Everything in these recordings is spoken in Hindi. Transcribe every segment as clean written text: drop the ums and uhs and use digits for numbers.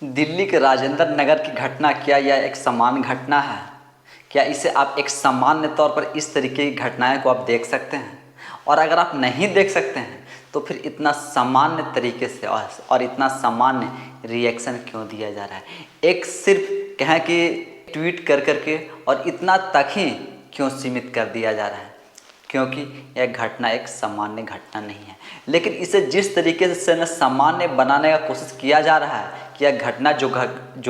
दिल्ली के राजेंद्र नगर की घटना क्या यह एक सामान्य घटना है? क्या इसे आप एक सामान्य तौर पर इस तरीके की घटनाएं को आप देख सकते हैं? और अगर आप नहीं देख सकते हैं तो फिर इतना सामान्य तरीके से और इतना सामान्य रिएक्शन क्यों दिया जा रहा है? एक सिर्फ कहें कि ट्वीट कर करके और इतना तक ही क्यों सीमित कर दिया जा रहा है? क्योंकि यह घटना एक सामान्य घटना नहीं है, लेकिन इसे जिस तरीके से न सामान्य बनाने का कोशिश किया जा रहा है कि यह घटना जो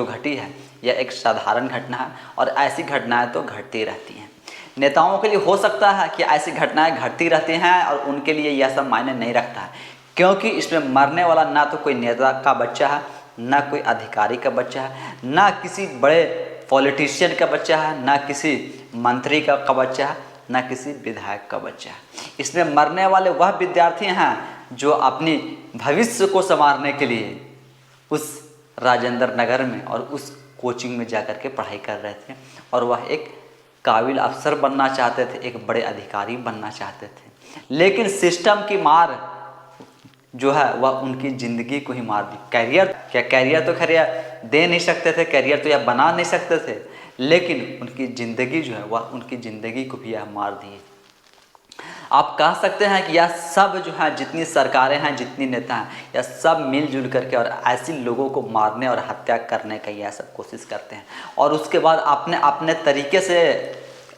घटी है यह एक साधारण घटना है और ऐसी घटनाएं तो घटती रहती हैं। नेताओं के लिए हो सकता है कि ऐसी घटनाएं घटती रहती हैं और उनके लिए यह सब मायने नहीं रखता है, क्योंकि इसमें मरने वाला ना तो कोई नेता का बच्चा है, ना कोई अधिकारी का बच्चा है, ना किसी बड़े पॉलिटिशियन का बच्चा है, ना किसी मंत्री का बच्चा है, ना किसी विधायक का बच्चा है। इसमें मरने वाले वह विद्यार्थी हैं जो अपनी भविष्य को संवारने के लिए उस राजेंद्र नगर में और उस कोचिंग में जाकर के पढ़ाई कर रहे थे और वह एक काबिल अफसर बनना चाहते थे, एक बड़े अधिकारी बनना चाहते थे, लेकिन सिस्टम की मार जो है वह उनकी ज़िंदगी को ही मार दी। कैरियर तो खैर दे नहीं सकते थे, कैरियर तो यह बना नहीं सकते थे, लेकिन उनकी ज़िंदगी जो है वह उनकी ज़िंदगी को भी यह मार दिए। आप कह सकते हैं कि यह सब जो है जितनी सरकारें हैं, जितनी नेता हैं, यह सब मिलजुल करके और ऐसे लोगों को मारने और हत्या करने का यह सब कोशिश करते हैं और उसके बाद अपने अपने तरीके से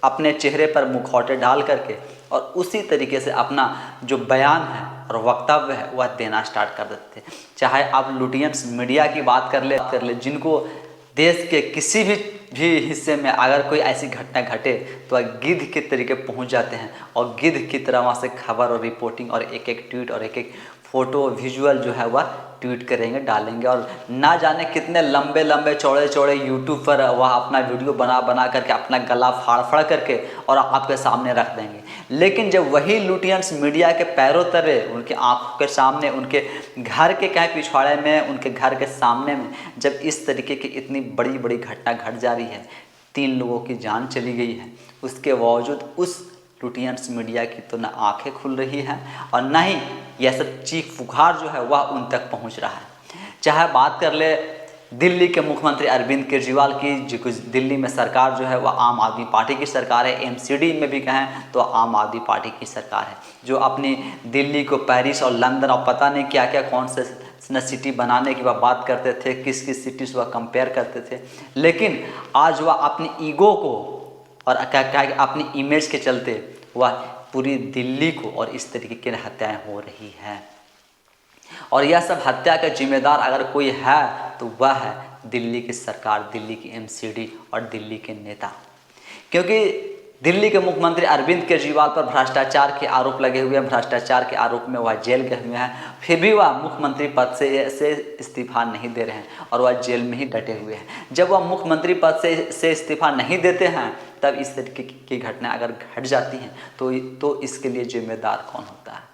अपने चेहरे पर मुखौटे डाल करके और उसी तरीके से अपना जो बयान है और वक्तव्य है वह देना स्टार्ट कर देते हैं। चाहे आप लुटियंस मीडिया की बात कर ले जिनको देश के किसी भी हिस्से में अगर कोई ऐसी घटना घटे तो वह गिद्ध के तरीके पहुंच जाते हैं और गिद्ध की तरह वहाँ से खबर और रिपोर्टिंग और एक एक ट्वीट और एक एक फ़ोटो विजुअल जो है वह ट्वीट करेंगे, डालेंगे और ना जाने कितने लंबे लंबे चौड़े चौड़े यूट्यूब पर वह अपना वीडियो बना करके अपना गला फाड़ करके और आपके सामने रख देंगे। लेकिन जब वही लुटियंस मीडिया के पैरों तले, उनके आंखों के सामने, उनके घर के कहीं पिछवाड़े में, उनके घर के सामने में जब इस तरीके की इतनी बड़ी बड़ी घटना घट जा रही है, 3 लोगों की जान चली गई है, उसके बावजूद उस लुटियंस मीडिया की तो न आंखें खुल रही हैं और न ही यह सब चीख पुकार जो है वह उन तक पहुंच रहा है। चाहे बात कर ले दिल्ली के मुख्यमंत्री अरविंद केजरीवाल की, जो दिल्ली में सरकार जो है वह आम आदमी पार्टी की सरकार है, एमसीडी में भी कहें तो आम आदमी पार्टी की सरकार है, जो अपनी दिल्ली को पेरिस और लंदन और पता नहीं क्या क्या कौन से सिटी बनाने की वह बात करते थे, किस किस सिटी से वह कंपेयर करते थे, लेकिन आज वह अपनी ईगो को और क्या अपनी इमेज के चलते वह पूरी दिल्ली को और इस तरीके की हत्याएं हो रही हैं। और यह सब हत्या का जिम्मेदार अगर कोई है तो वह है दिल्ली की सरकार, दिल्ली की एमसीडी और दिल्ली के नेता, क्योंकि दिल्ली के मुख्यमंत्री अरविंद केजरीवाल पर भ्रष्टाचार के आरोप लगे हुए हैं। भ्रष्टाचार के आरोप में वह जेल गए हुए हैं, फिर भी वह मुख्यमंत्री पद से इस्तीफा नहीं दे रहे हैं और वह जेल में ही डटे हुए हैं। जब वह मुख्यमंत्री पद से इस्तीफा नहीं देते हैं तब इस तरीके की घटना अगर घट जाती हैं तो इसके लिए जिम्मेदार कौन होता है?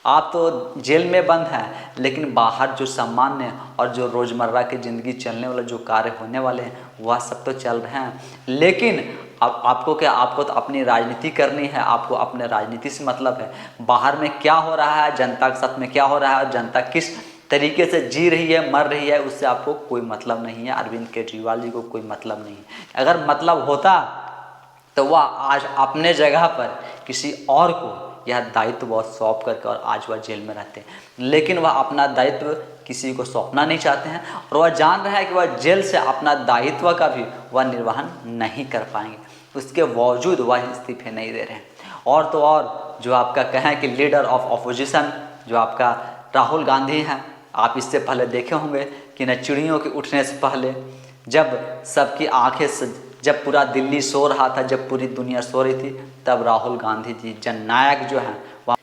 आप तो जेल में बंद हैं, लेकिन बाहर जो सामान्य और जो रोज़मर्रा की ज़िंदगी चलने वाला जो कार्य होने वाले हैं वह सब तो चल रहे हैं। लेकिन अब आपको तो अपनी राजनीति करनी है, आपको अपने राजनीति से मतलब है। बाहर में क्या हो रहा है, जनता के साथ में क्या हो रहा है और जनता किस तरीके से जी रही है, मर रही है, उससे आपको कोई मतलब नहीं है। अरविंद केजरीवाल जी को कोई मतलब नहीं है। अगर मतलब होता तो वह आज अपने जगह पर किसी और को यह दायित्व वह सौंप करके और आज वह जेल में रहते हैं, लेकिन वह अपना दायित्व किसी को सौंपना नहीं चाहते हैं और वह जान रहा है कि वह जेल से अपना दायित्व का भी वह निर्वहन नहीं कर पाएंगे, उसके बावजूद वह इस्तीफे नहीं दे रहे हैं। और तो और जो आपका कहें कि लीडर ऑफ अपोजिशन जो आपका राहुल गांधी हैं, आप इससे पहले देखे होंगे कि न चिड़ियों के उठने से पहले जब सबकी आंखें जब पूरा दिल्ली सो रहा था, जब पूरी दुनिया सो रही थी, तब राहुल गांधी जी जननायक जो हैं वह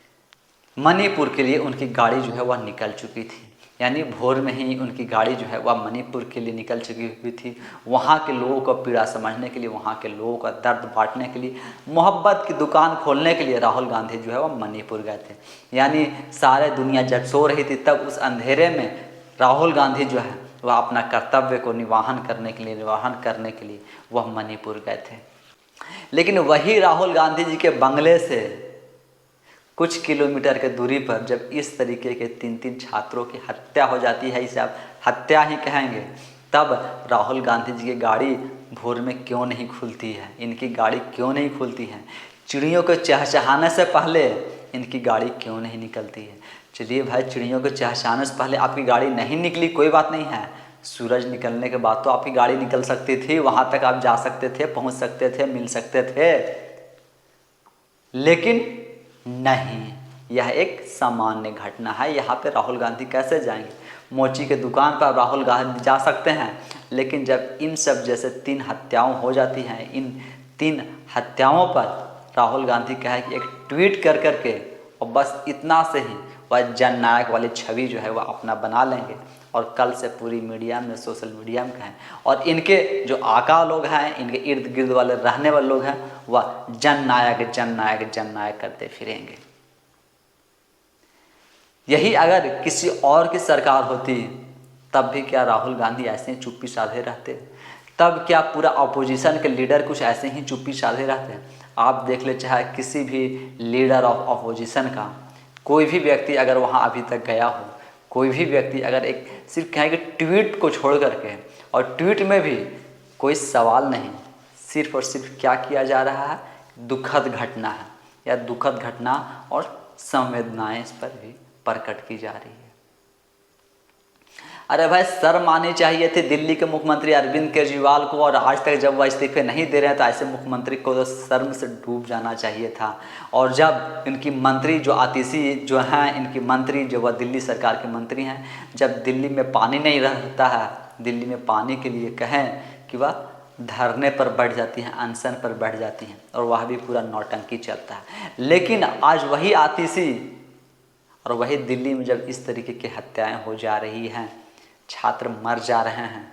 मणिपुर के लिए उनकी गाड़ी जो है वह निकल चुकी थी। यानी भोर में ही उनकी गाड़ी जो है वह मणिपुर के लिए निकल चुकी हुई थी। वहाँ के लोगों को पीड़ा समझने के लिए, वहाँ के लोगों का दर्द बांटने के लिए, मोहब्बत की दुकान खोलने के लिए राहुल गांधी जो है वह मणिपुर गए थे। यानी सारे दुनिया जब सो रही थी तब उस अंधेरे में राहुल गांधी जो है वह अपना कर्तव्य को निर्वहन करने के लिए वह मणिपुर गए थे। लेकिन वही राहुल गांधी जी के बंगले से कुछ किलोमीटर के दूरी पर जब इस तरीके के 3-3 छात्रों की हत्या हो जाती है, इसे आप हत्या ही कहेंगे, तब राहुल गांधी जी की गाड़ी भोर में क्यों नहीं खुलती है, इनकी गाड़ी क्यों नहीं खुलती है, चिड़ियों को चहचहाने से पहले इनकी गाड़ी क्यों नहीं निकलती है। चलिए भाई, चिड़ियों को चहचहाने से पहले आपकी गाड़ी नहीं निकली, कोई बात नहीं है, सूरज निकलने के बाद तो आपकी गाड़ी निकल सकती थी, वहाँ तक आप जा सकते थे, पहुँच सकते थे, मिल सकते थे, लेकिन नहीं, यह एक सामान्य घटना है। यहाँ पे राहुल गांधी कैसे जाएंगे? मोची के दुकान पर राहुल गांधी जा सकते हैं, लेकिन जब इन सब जैसे 3 हत्याओं हो जाती हैं, इन 3 हत्याओं पर राहुल गांधी कहे कि एक ट्वीट कर करके और बस इतना से ही वह जननायक वाली छवि जो है वह अपना बना लेंगे और कल से पूरी मीडिया में, सोशल मीडिया में कहें, और इनके जो आका लोग हैं, इनके इर्द गिर्द वाले रहने वाले लोग हैं, वह जननायक जननायक जननायक करते फिरेंगे। यही अगर किसी और की सरकार होती तब भी क्या राहुल गांधी ऐसे ही चुप्पी साधे रहते? तब क्या पूरा अपोजिशन के लीडर कुछ ऐसे ही चुप्पी साधे रहते? आप देख ले, चाहे किसी भी लीडर ऑफ अपोजिशन का कोई भी व्यक्ति अगर वहाँ अभी तक गया हो, कोई भी व्यक्ति अगर एक सिर्फ कहें कि ट्वीट को छोड़ करके, और ट्वीट में भी कोई सवाल नहीं, सिर्फ और सिर्फ क्या किया जा रहा है, दुखद घटना है या दुखद घटना और संवेदनाएं इस पर भी प्रकट की जा रही है। अरे भाई, शर्म आनी चाहिए थी दिल्ली के मुख्यमंत्री अरविंद केजरीवाल को, और आज तक जब वह इस्तीफे नहीं दे रहे हैं तो ऐसे मुख्यमंत्री को तो शर्म से डूब जाना चाहिए था। और जब इनकी मंत्री जो आतिशी जो हैं, इनकी मंत्री जो वह दिल्ली सरकार के मंत्री हैं, जब दिल्ली में पानी नहीं रहता है, दिल्ली में पानी के लिए कहें कि वह धरने पर बैठ जाती हैं, अनशन पर बैठ जाती हैं, और वह भी पूरा नौटंकी चलता है। लेकिन आज वही आतिशी और वही दिल्ली में जब इस तरीके की हत्याएं हो जा रही हैं, छात्र मर जा रहे हैं,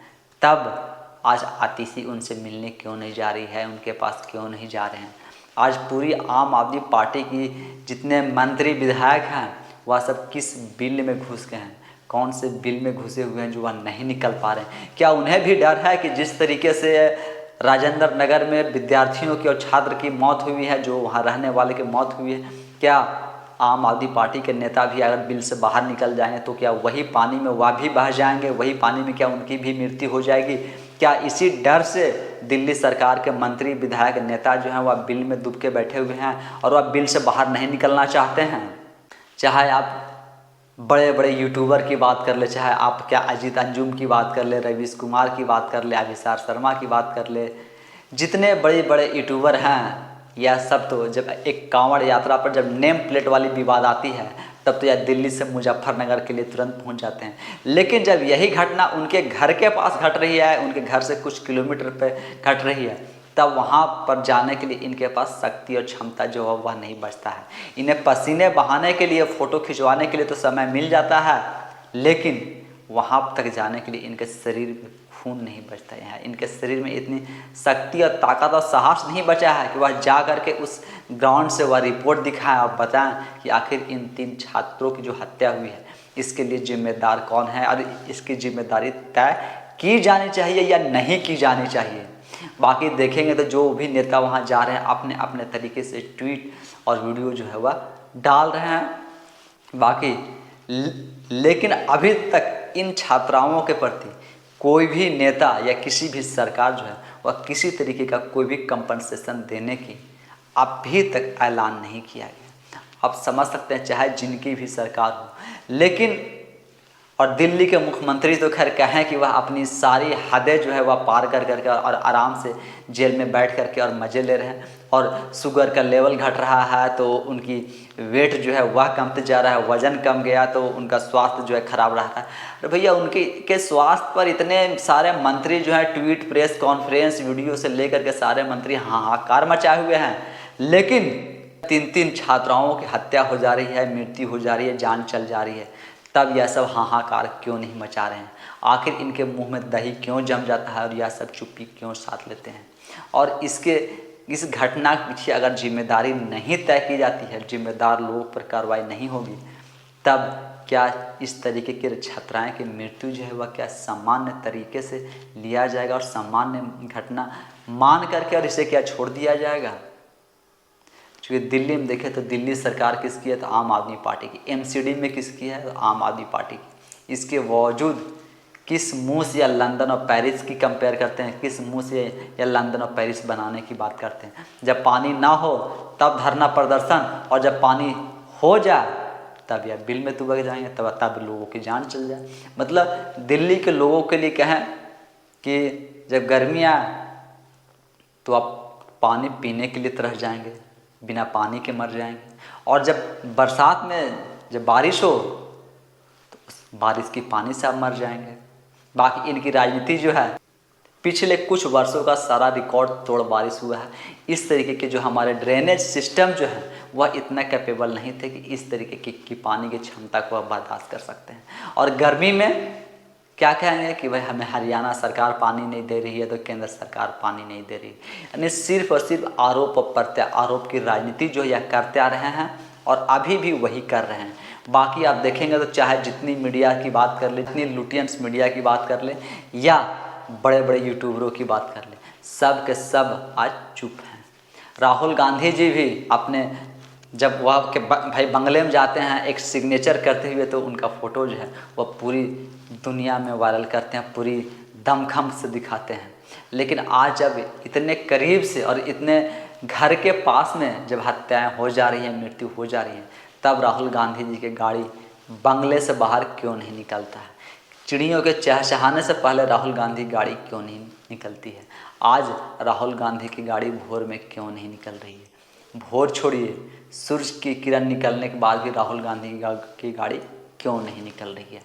तब आज आतिशी उनसे मिलने क्यों नहीं जा रही है, उनके पास क्यों नहीं जा रहे हैं? आज पूरी आम आदमी पार्टी की जितने मंत्री विधायक हैं वह सब किस बिल में घुस गए हैं, कौन से बिल में घुसे हुए हैं जो वह नहीं निकल पा रहे हैं? क्या उन्हें भी डर है कि जिस तरीके से राजेंद्र नगर में विद्यार्थियों की और छात्र की मौत हुई है, जो वहाँ रहने वाले की मौत हुई है, क्या आम आदमी पार्टी के नेता भी अगर बिल से बाहर निकल जाएंगे तो क्या वही पानी में वह भी बह जाएंगे, वही पानी में क्या उनकी भी मृत्यु हो जाएगी? क्या इसी डर से दिल्ली सरकार के मंत्री विधायक नेता जो हैं वह बिल में डूब के बैठे हुए हैं और वह बिल से बाहर नहीं निकलना चाहते हैं? चाहे आप बड़े बड़े यूट्यूबर की बात कर ले, चाहे आप क्या अजीत अंजुम की बात कर ले, रवीश कुमार की बात कर ले, अभिसार शर्मा की बात कर ले, जितने बड़े बड़े यूट्यूबर हैं, यह सब तो जब एक कांवड़ यात्रा पर जब नेम प्लेट वाली विवाद आती है तब तो यह दिल्ली से मुजफ्फरनगर के लिए तुरंत पहुंच जाते हैं। लेकिन जब यही घटना उनके घर के पास घट रही है, उनके घर से कुछ किलोमीटर पे घट रही है, तब वहाँ पर जाने के लिए इनके पास शक्ति और क्षमता जो है वह नहीं बचता है। इन्हें पसीने बहाने के लिए, फ़ोटो खिंचवाने के लिए तो समय मिल जाता है, लेकिन वहाँ तक जाने के लिए इनके शरीर में खून नहीं बचता है, इनके शरीर में इतनी शक्ति और ताकत और साहस नहीं बचा है कि वह जा कर के उस ग्राउंड से वह रिपोर्ट दिखाएं और बताएं कि आखिर इन 3 छात्रों की जो हत्या हुई है इसके लिए जिम्मेदार कौन है और इसकी जिम्मेदारी तय की जानी चाहिए या नहीं की जानी चाहिए। बाकी देखेंगे तो जो भी नेता वहाँ जा रहे हैं अपने अपने तरीके से ट्वीट और वीडियो जो है वह डाल रहे हैं बाकी, लेकिन अभी तक इन छात्राओं के प्रति कोई भी नेता या किसी भी सरकार जो है वह किसी तरीके का कोई भी कंपनसेशन देने की अभी तक ऐलान नहीं किया गया। आप समझ सकते हैं, चाहे जिनकी भी सरकार हो, लेकिन और दिल्ली के मुख्यमंत्री तो खैर कहें कि वह अपनी सारी हदें जो है वह पार कर करके और आराम से जेल में बैठ करके और मज़े ले रहे हैं, और शुगर का लेवल घट रहा है तो उनकी वेट जो है वह कमते जा रहा है, वज़न कम गया तो उनका स्वास्थ्य जो है ख़राब रहा है। अरे भैया, उनके स्वास्थ्य पर इतने सारे मंत्री जो है ट्वीट, प्रेस कॉन्फ्रेंस, वीडियो से लेकर के सारे मंत्री हाहाकार मचाए हुए हैं, लेकिन 3 छात्राओं की हत्या हो जा रही है, मृत्यु हो जा रही है, जान चल जा रही है, तब यह सब हाहाकार क्यों नहीं मचा रहे हैं? आखिर इनके मुंह में दही क्यों जम जाता है और यह सब चुप्पी क्यों साथ लेते हैं? और इस घटना के पीछे अगर जिम्मेदारी नहीं तय की जाती है, जिम्मेदार लोगों पर कार्रवाई नहीं होगी, तब क्या इस तरीके की छात्राएं की मृत्यु जो है वह क्या सामान्य तरीके से लिया जाएगा और सामान्य घटना मान करके और इसे क्या छोड़ दिया जाएगा? क्योंकि दिल्ली में देखें तो दिल्ली सरकार किसकी है? तो आम आदमी पार्टी की। एमसीडी में किसकी है? तो आम आदमी पार्टी की। इसके बावजूद किस मुंह से या लंदन और पेरिस की कंपेयर करते हैं, किस मुंह से या लंदन और पेरिस बनाने की बात करते हैं। जब पानी ना हो तब धरना प्रदर्शन, और जब पानी हो जाए तब या बिल में दुबक जाएंगे, तब लोगों की जान चल जाए। मतलब दिल्ली के लोगों के लिए कहें कि जब गर्मी आए तो आप पानी पीने के लिए तरस जाएंगे, बिना पानी के मर जाएंगे। और जब बरसात में जब बारिश हो तो उस बारिश की पानी से आप मर जाएंगे। बाकी इनकी राजनीति जो है, पिछले कुछ वर्षों का सारा रिकॉर्ड तोड़ बारिश हुआ है। इस तरीके के जो हमारे ड्रेनेज सिस्टम जो है वह इतना कैपेबल नहीं थे कि इस तरीके की पानी की क्षमता को आप बर्दाश्त कर सकते हैं। और गर्मी में क्या कहेंगे कि भाई हमें हरियाणा सरकार पानी नहीं दे रही है तो केंद्र सरकार पानी नहीं दे रही, यानी सिर्फ और सिर्फ आरोप और प्रत्यारोप की राजनीति जो यह करते आ रहे हैं और अभी भी वही कर रहे हैं। बाकी आप देखेंगे तो चाहे जितनी मीडिया की बात कर ले, जितनी लुटियंस मीडिया की बात कर ले या बड़े बड़े यूट्यूबरों की बात कर ले, सब के सब आज चुप हैं। राहुल गांधी जी भी अपने जब वह के भाई बंगले में जाते हैं एक सिग्नेचर करते हुए, तो उनका फ़ोटो जो है वह पूरी दुनिया में वायरल करते हैं, पूरी दमखम से दिखाते हैं। लेकिन आज जब इतने करीब से और इतने घर के पास में जब हत्याएं हो जा रही हैं, मृत्यु हो जा रही हैं, तब राहुल गांधी जी की गाड़ी बंगले से बाहर क्यों नहीं निकलता है? चिड़ियों के चहचहाने से पहले राहुल गांधी गाड़ी क्यों नहीं निकलती है? आज राहुल गांधी की गाड़ी भोर में क्यों नहीं निकल रही है? भोर छोड़िए, सूरज की किरण निकलने के बाद भी राहुल गांधी की गाड़ी क्यों नहीं निकल रही है?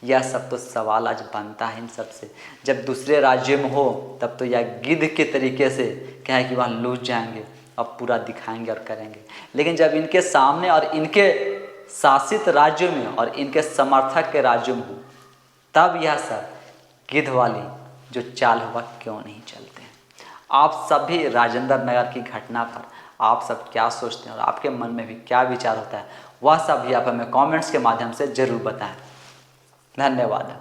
यह सब तो सवाल आज बनता है इन सब से। जब दूसरे राज्य में हो तब तो यह गिद्ध के तरीके से क्या है कि वहाँ लूट जाएंगे, अब पूरा दिखाएंगे और करेंगे। लेकिन जब इनके सामने और इनके शासित राज्यों में और इनके समर्थक के राज्यों में हो, तब यह सब गिद्ध वाली जो चाल हुआ क्यों नहीं चलते हैं? आप सभी राजेंद्र नगर की घटना पर आप सब क्या सोचते हैं और आपके मन में भी क्या विचार होता है, वह सब भी आप हमें कमेंट्स के माध्यम से ज़रूर बताएं। धन्यवाद।